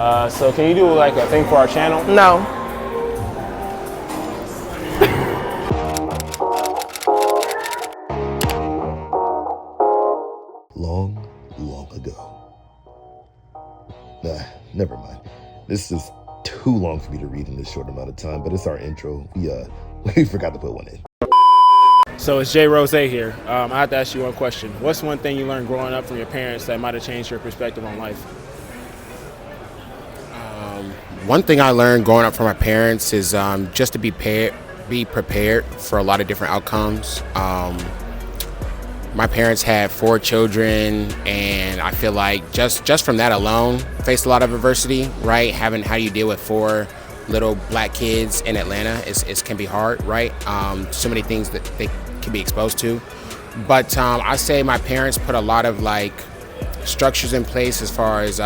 So can you do like a thing for our channel? No. Long, long ago. Nah, never mind. This is too long for me to read in this short amount of time, but it's our intro. We forgot to put one in. So it's Jay Rose here. I have to ask you one question. What's one thing you learned growing up from your parents that might have changed your perspective on life? One thing I learned growing up from my parents is just to be prepared for a lot of different outcomes. My parents had 4 children, and I feel like just from that alone, faced a lot of adversity, right? Having how you deal with 4 little black kids in Atlanta can be hard, right? So many things that they can be exposed to. But I say my parents put a lot of like structures in place as far as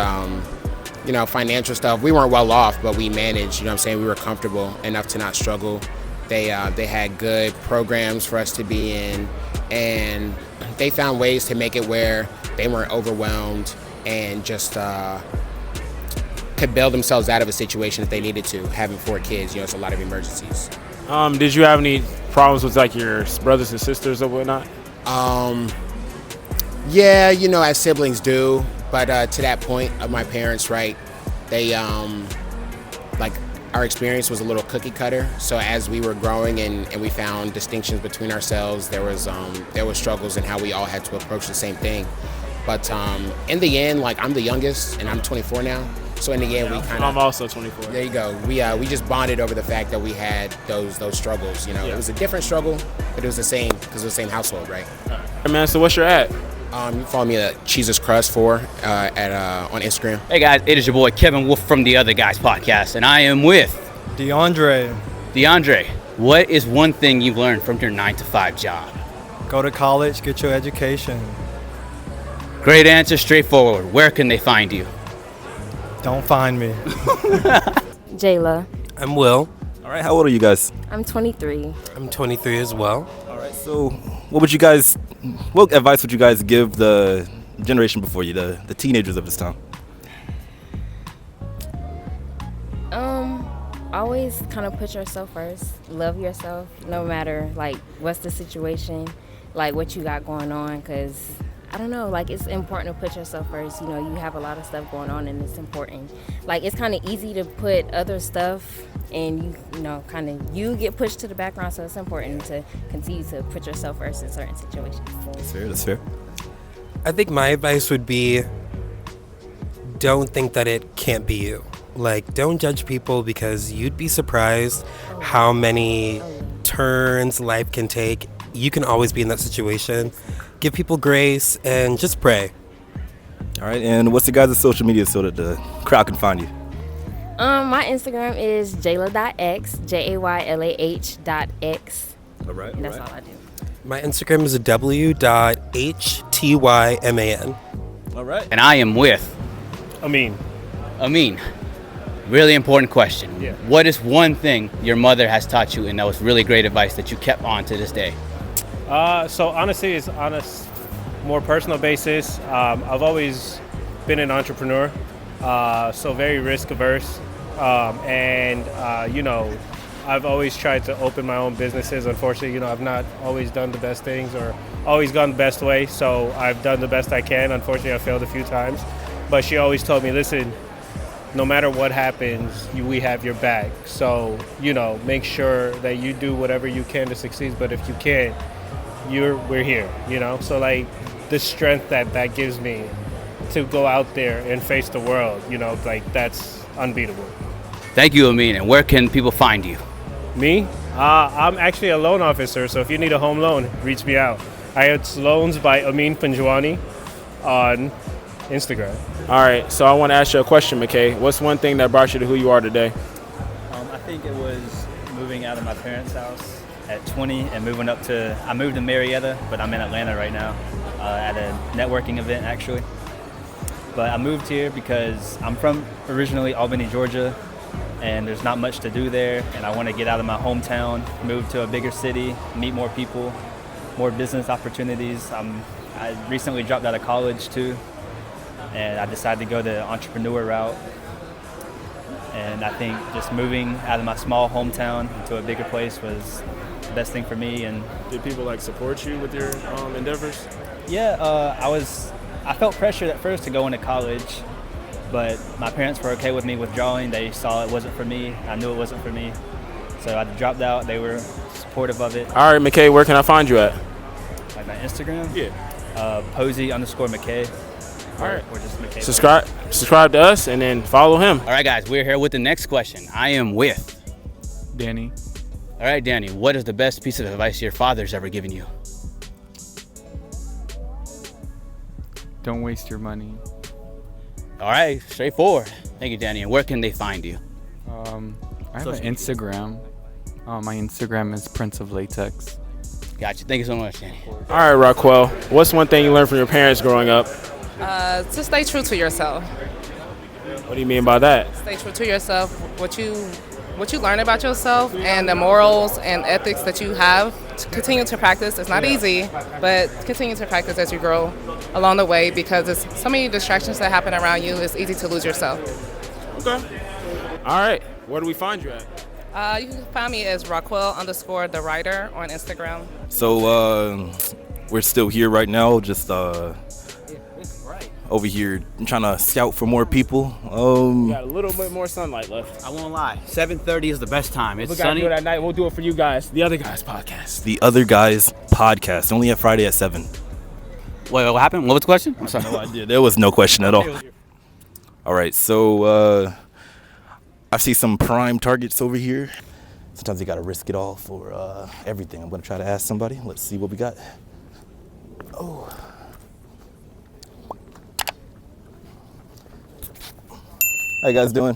financial stuff. We weren't well off, but we managed, you know what I'm saying? We were comfortable enough to not struggle. They had good programs for us to be in, and they found ways to make it where they weren't overwhelmed and just could bail themselves out of a situation if they needed to, having 4 kids, it's a lot of emergencies. Did you have any problems with like your brothers and sisters or whatnot? Yeah, as siblings do, but to that point of my parents, right, they, our experience was a little cookie cutter. So as we were growing and we found distinctions between ourselves, there was struggles in how we all had to approach the same thing. But in the end, I'm the youngest and I'm 24 now. So in the end, we kind of. I'm also 24. There you go. We just bonded over the fact that we had those struggles. It was a different struggle, but it was the same because it was the same household, right? Hey man, so what's your ad? You follow me at Jesus Crust 4 on Instagram. Hey guys, it is your boy Kevin Wolf from the Other Guys podcast, and I am with DeAndre. What is one thing you've learned from your 9-to-5 job? Go to college, get your education. Great answer, straightforward. Where can they find you? Don't find me. Jayla. I'm Will. All right, how old are you guys? I'm 23. I'm 23 as well. All right, so what advice would you guys give the generation before you, the teenagers of this time? Always kind of put yourself first. Love yourself, no matter what's the situation, what you got going on, because I don't know, it's important to put yourself first. You have a lot of stuff going on and it's important. It's kind of easy to put other stuff and you get pushed to the background, so it's important to continue to put yourself first in certain situations. That's fair. I think my advice would be don't think that it can't be you. Don't judge people, because you'd be surprised how many turns life can take. You can always be in that situation. Give people grace and just pray. All right, and what's the guys' social media so that the crowd can find you? My Instagram is jaylah.x, JAYLAH.x. All right. And that's all I do. My Instagram is w.htyman. All right. And I am with Amin. Really important question. Yeah. What is one thing your mother has taught you and that was really great advice that you kept on to this day? So honestly, it's on a more personal basis. I've always been an entrepreneur, so very risk averse. I've always tried to open my own businesses. Unfortunately, I've not always done the best things or always gone the best way. So I've done the best I can. Unfortunately, I failed a few times. But she always told me, listen, no matter what happens, we have your back. So, make sure that you do whatever you can to succeed. But if you can't, we're here, So the strength that gives me to go out there and face the world, that's unbeatable. Thank you, Amin. And where can people find you? Me? I'm actually a loan officer, so if you need a home loan, reach me out. It's Loans by Amin Panjwani on Instagram. All right, so I want to ask you a question, McKay. What's one thing that brought you to who you are today? I think it was moving out of my parents' house at 20 and I moved to Marietta, but I'm in Atlanta right now at a networking event actually. But I moved here because I'm from originally Albany, Georgia, and there's not much to do there, and I want to get out of my hometown, move to a bigger city, meet more people, more business opportunities. I recently dropped out of college too, and I decided to go the entrepreneur route. And I think just moving out of my small hometown into a bigger place was the best thing for me. And Did people like support you with your endeavors? yeah, I felt pressured at first to go into college, but my parents were okay with me withdrawing. They saw it wasn't for me. I knew it wasn't for me. So I dropped out. They were supportive of it. All right, McKay, where can I find you at? Like my Instagram? Yeah. Posey_McKay. All right. Or just McKay. Subscribe to us and then follow him. All right, guys, we're here with the next question. I am with Danny. All right, Danny, what is the best piece of advice your father's ever given you? Don't waste your money. All right, straightforward. Thank you, Danny. And where can they find you? I have an Instagram. My Instagram is Prince of Latex. Gotcha. Thank you so much, Danny. All right, Raquel, what's one thing you learned from your parents growing up? To stay true to yourself. What do you mean by that? Stay true to yourself. What you learn about yourself and the morals and ethics that you have. To continue to practice. It's not easy, but continue to practice as you grow along the way because there's so many distractions that happen around you. It's easy to lose yourself. Okay. All right. Where do we find you at? You can find me as Raquel_the writer on Instagram. So we're still here right now, just over here trying to scout for more people. We got a little bit more sunlight left. I won't lie. 7:30 is the best time. It's We gotta sunny. do it at night. We'll do it for you guys. The Other Guys podcast. The Other Guys podcast, only at Friday at 7. Wait, what happened? What was the question? I'm sorry. No idea. There was no question at all. All right, so I see some prime targets over here. Sometimes you gotta risk it all for everything. I'm gonna try to ask somebody. Let's see what we got. Oh. How you guys doing?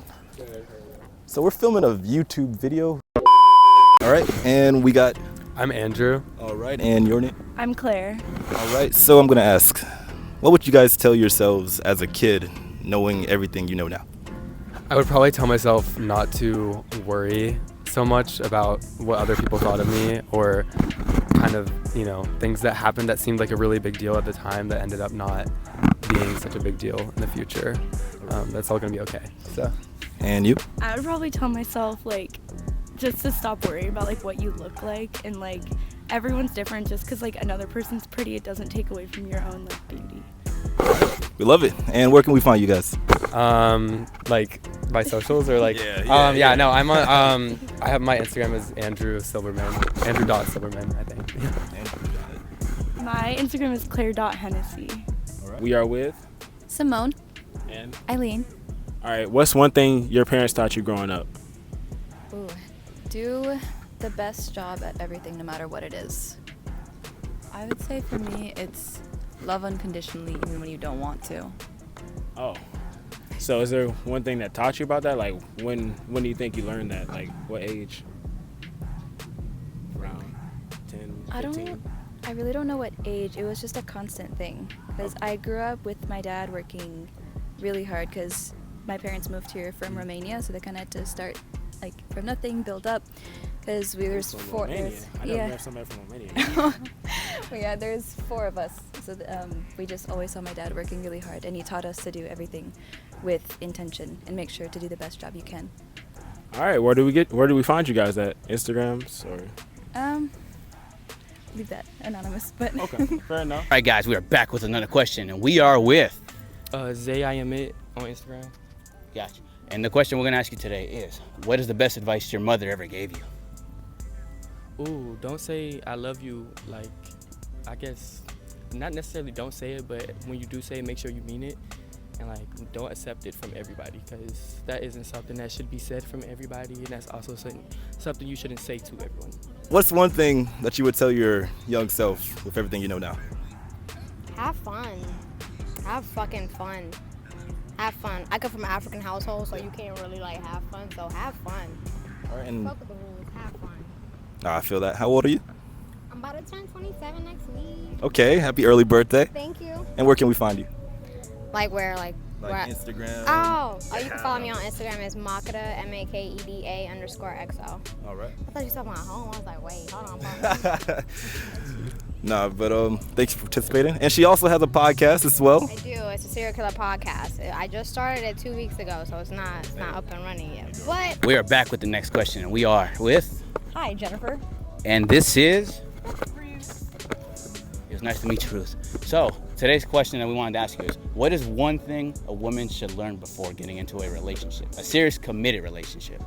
So we're filming a YouTube video. All right, and we got... I'm Andrew. All right, and your name? I'm Claire. All right, so I'm gonna ask, what would you guys tell yourselves as a kid, knowing everything you know now? I would probably tell myself not to worry so much about what other people thought of me or kind of, things that happened that seemed like a really big deal at the time that ended up not being such a big deal in the future. That's all gonna be okay. So. And you? I would probably tell myself just to stop worrying about what you look like and everyone's different. Just because another person's pretty, it doesn't take away from your own beauty. We love it. And where can we find you guys? By socials or Yeah. No, I'm on. I have my Instagram is Andrew Silverman, Andrew.Silverman, I think. My Instagram is Claire.Hennessy. Right. We are with Simone. And Eileen. All right. What's one thing your parents taught you growing up? Ooh, do the best job at everything, no matter what it is. I would say for me, it's love unconditionally, even when you don't want to. Oh. So is there one thing that taught you about that? When do you think you learned that? What age? Around 10, 15? I really don't know what age. It was just a constant thing. Because I grew up with my dad working really hard because my parents moved here from Romania, so they kind of had to start from nothing, build up. Because there's four. I never met somebody from Romania. Well, yeah, there's 4 of us. So we just always saw my dad working really hard, and he taught us to do everything with intention and make sure to do the best job you can. All right, where do we find you guys at? Instagrams or? Leave that anonymous, but okay, fair enough. All right, guys, we are back with another question, and we are with Zay I Am It on Instagram. Gotcha. And the question we're gonna ask you today is, what is the best advice your mother ever gave you? Ooh, don't say I love you. I guess not necessarily don't say it, but when you do say it, make sure you mean it, and don't accept it from everybody, because that isn't something that should be said from everybody, and that's also something you shouldn't say to everyone. What's one thing that you would tell your young self with everything you know now? Have fun. Have fucking fun. Have fun. I come from an African household, so you can't really have fun. So have fun. All right, and fuck with the rules. Have fun. I feel that. How old are you? I'm about to turn 27 next week. Okay, happy early birthday. Thank you. And where can we find you? Where? Instagram. Oh, you can follow me on Instagram as Makeda, MAKEDA_XO. All right. I thought you said my home. I was like, wait, hold on. Nah, but thanks for participating. And she also has a podcast as well. I do. it's a serial killer podcast. I just started it 2 weeks ago, so it's not up and running yet. But We are back with the next question, and we are with, Hi, Jennifer. and this is. It was nice to meet you, Ruth. So today's question that we wanted to ask you is, what is one thing a woman should learn before getting into a relationship, a serious, committed relationship?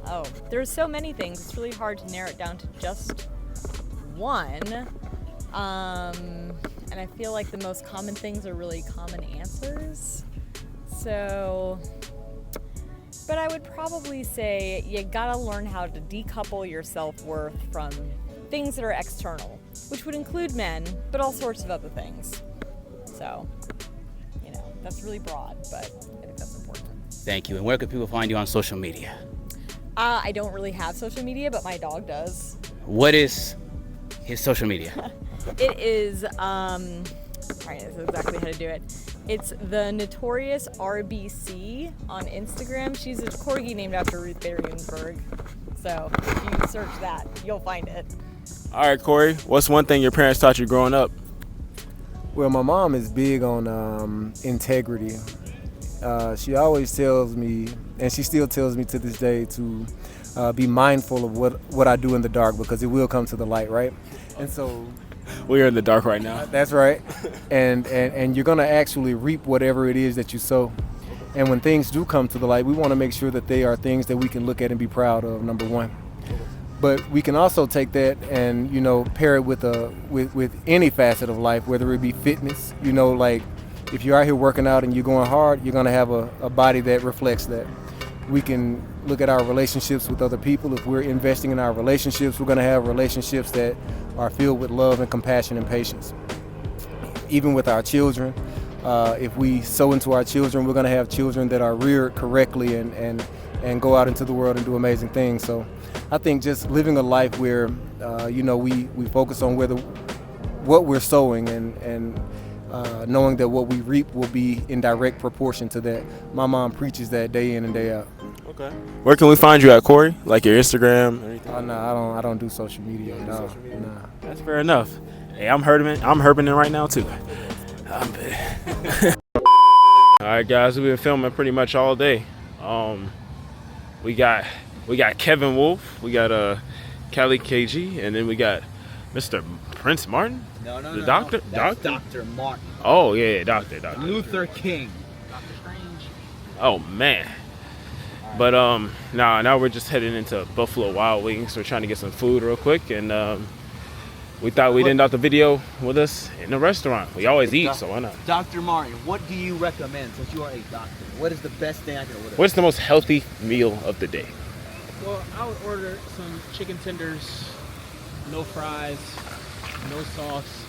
Oh, there's so many things. It's really hard to narrow it down to just one. And I feel like the most common things are really common answers. So, but I would probably say you gotta learn how to decouple your self-worth from things that are external, which would include men, but all sorts of other things. So, that's really broad, but I think that's important. Thank you. And where can people find you on social media? I don't really have social media, but my dog does. What is his social media? It is, alright, this is exactly how to do it. It's the Notorious RBC on Instagram. She's a corgi named after Ruth Bader Ginsburg. So if you search that, you'll find it. All right, Corey, what's one thing your parents taught you growing up? Well, my mom is big on integrity. She always tells me, and she still tells me to this day, to be mindful of what I do in the dark, because it will come to the light, right? And so we're in the dark right now. That's right. And you're gonna actually reap whatever it is that you sow. And when things do come to the light, we want to make sure that they are things that we can look at and be proud of, number one. But we can also take that and pair it with any facet of life, whether it be fitness. Like if you're out here working out and you're going hard, you're gonna have a body that reflects that. We can look at our relationships with other people. If we're investing in our relationships, we're gonna have relationships that are filled with love and compassion and patience. Even with our children, if we sow into our children, we're gonna have children that are reared correctly and go out into the world and do amazing things. So I think just living a life where we focus on what we're sowing and knowing that what we reap will be in direct proportion to that. My mom preaches that day in and day out. Okay. Where can we find you at, Corey? Like your Instagram or anything? No, I don't do social media. No. That's fair enough. Hey, I'm herbining right now too. All right, guys, we've been filming pretty much all day. We got Kevin Wolf, we got Callie KG, and then we got Mr. Prince Martin. No, the doctor. That's Dr. Martin. Oh yeah, doctor. Luther King. Oh man. But now we're just heading into Buffalo Wild Wings. We're trying to get some food real quick, and we thought we'd end out the video with us in the restaurant. We always eat, so why not? Dr. Martin, what do you recommend since you are a doctor? What is the best thing I can order? What's the most healthy meal of the day? Well, I would order some chicken tenders, no fries, no sauce,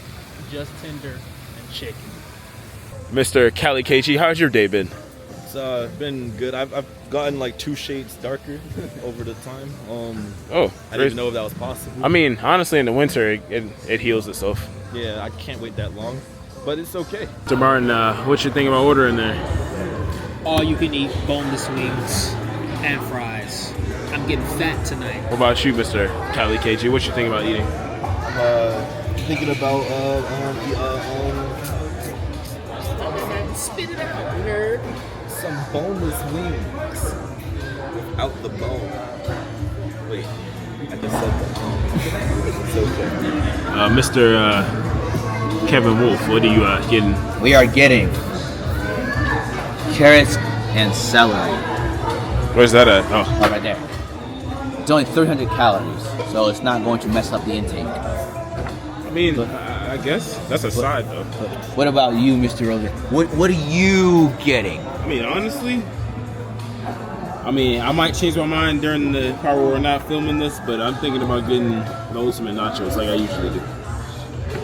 just tender and chicken. Mr. Callie KG, how's your day been? It's been good. I've gotten like 2 shades darker over the time. I didn't even know if that was possible. I mean, honestly, in the winter, it heals itself. Yeah, I can't wait that long, but it's okay. Mr. Martin, what you think about ordering there? All you can eat boneless wings and fries. I'm getting fat tonight. What about you, Mr. Callie KG? What you think about eating? I'm thinking about spit it out, nerd. Some boneless wings without the bone. Wait, I just said that. It's okay. Mr. Kevin Wolf, what are you getting? We are getting carrots and celery. Where's that at? Oh, right there. It's only 300 calories, so it's not going to mess up the intake. I mean, I guess that's a side though. What about you, Mr. Rosen? What are you getting? I mean, honestly, I might change my mind during the part where we're not filming this, but I'm thinking about getting the ultimate nachos like I usually do.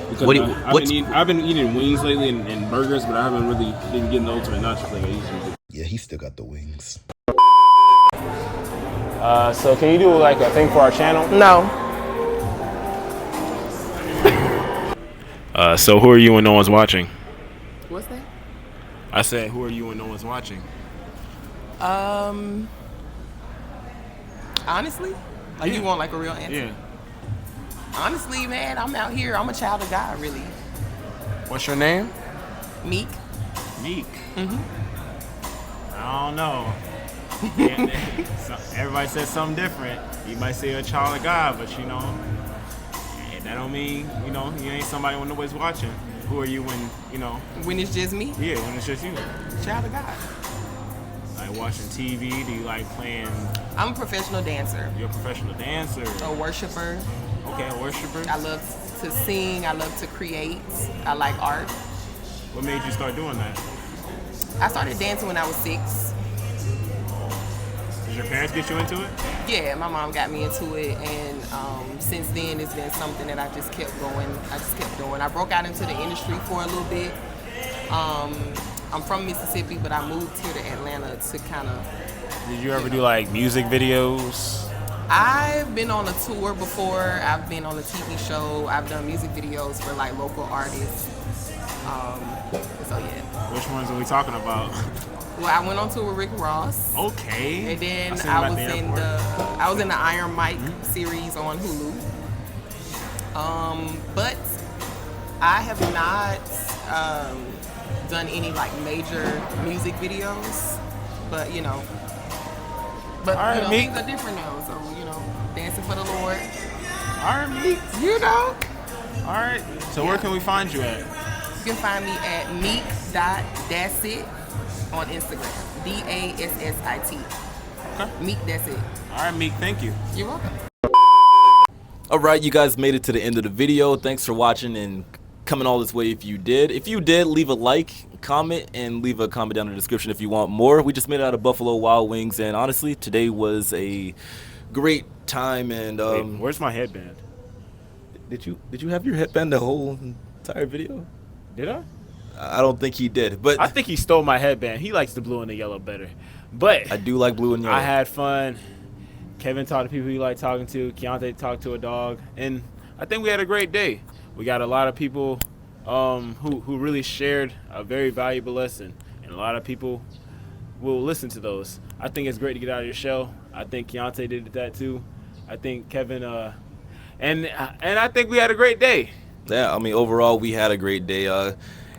Because I've been eating wings lately and burgers, but I haven't really been getting the ultimate nachos like I usually do. Yeah, he still got the wings. So can you do like a thing for our channel? No. So who are you when no one's watching? What's that? I said, who are you when no one's watching? Honestly? Like you want like a real answer? Yeah. Honestly, man, I'm out here. I'm a child of God, really. What's your name? Meek. Meek. Mm-hmm. I don't know. Yeah, everybody says something different. You might say you're a child of God, but you know, that don't mean, you know, you ain't somebody when nobody's watching. Who are you when, you know? When it's just me? Yeah, when it's just you. Child of God. Like watching TV? Do you like playing? I'm a professional dancer. You're a professional dancer. A worshiper. Okay, a worshiper. I love to sing. I love to create. I like art. What made you start doing that? I started dancing when I was 6. Did your parents get you into it? Yeah, my mom got me into it, and since then it's been something that I just kept going. I broke out into the industry for a little bit. I'm from Mississippi, but I moved here to Atlanta to kind of. Did you ever do like music videos? I've been on a tour before. I've been on a TV show. I've done music videos for like local artists. So yeah. Which ones are we talking about? Well, I went on tour with Rick Ross. Okay. And then I was in the Iron Mike series on Hulu. But I have not done any like major music videos. But you know. But all right, you know, Meek. things are different now. So you know, dancing for the Lord. All right, Meek. You know. All right. So where can we find you at? You can find me at meek.dassit on Instagram. DASSIT. Okay. Meek, that's it. All right, Meek, thank you. You're welcome. All right, you guys made it to the end of the video. Thanks for watching and coming all this way if you did. If you did, leave a like, comment, and leave a comment down in the description if you want more. We just made it out of Buffalo Wild Wings, and honestly, today was a great time. And wait, where's my headband? Did you have your headband the whole entire video? Did I? I don't think he did, but I think he stole my headband. He likes the blue and the yellow better. But I do like blue and yellow. I had fun. Kevin talked to people he liked talking to. Keontae talked to a dog, and I think we had a great day. We got a lot of people who really shared a very valuable lesson, and a lot of people will listen to those. I think it's great to get out of your shell. I think Keontae did that too. I think Kevin and I think we had a great day. Yeah, I mean, overall, we had a great day.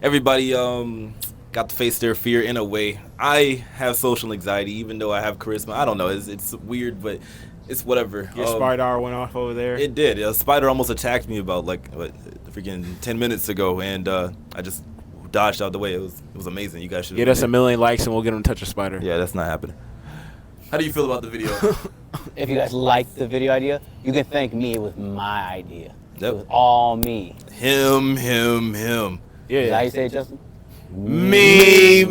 Everybody got to face their fear in a way. I have social anxiety, even though I have charisma. I don't know. It's weird, but it's whatever. Your spider went off over there. It did. A spider almost attacked me about freaking 10 minutes ago, and I just dodged out the way. It was amazing. You guys should get us 1 million likes, and we'll get him to touch a spider. Yeah, that's not happening. How do you feel about the video? If you guys liked the video idea, you can thank me. It was my idea. Yep. It was all me. Him. Yeah. Is that how you say it, Justin? Me.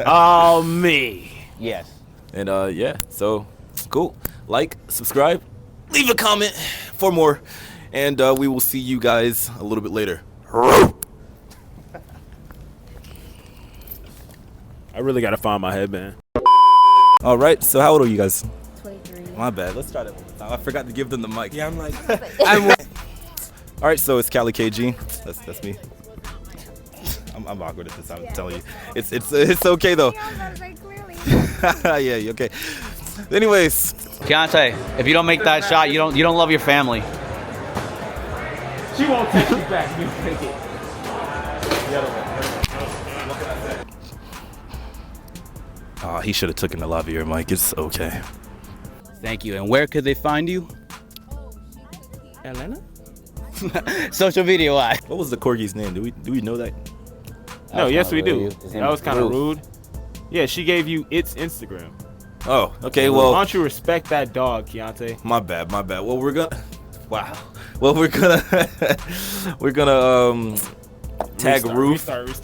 All me. Yes. And yeah, so cool. Like, subscribe, leave a comment for more, and we will see you guys a little bit later. I really gotta find my headband. All right, so how old are you guys? 23. My bad. Let's try that one more time. I forgot to give them the mic. Yeah, I'm like, All right, so it's Cali KG. That's me. I'm awkward at this. I'm telling you, it's okay though. Yeah, okay. Anyways, Keontae, if you don't make that shot, you don't love your family. She won't take you back. You take it. he should have taken the lavalier mic. It's okay. Thank you. And where could they find you? Atlanta? Social media wise. What was the corgi's name? Do we know that? No, yes we do. That was kind of rude. Yeah, she gave you its Instagram. Oh, okay. Well, why don't you respect that dog, Keontae? My bad. Well, we're gonna. Wow. Well, we're gonna tag Ruth. Restart.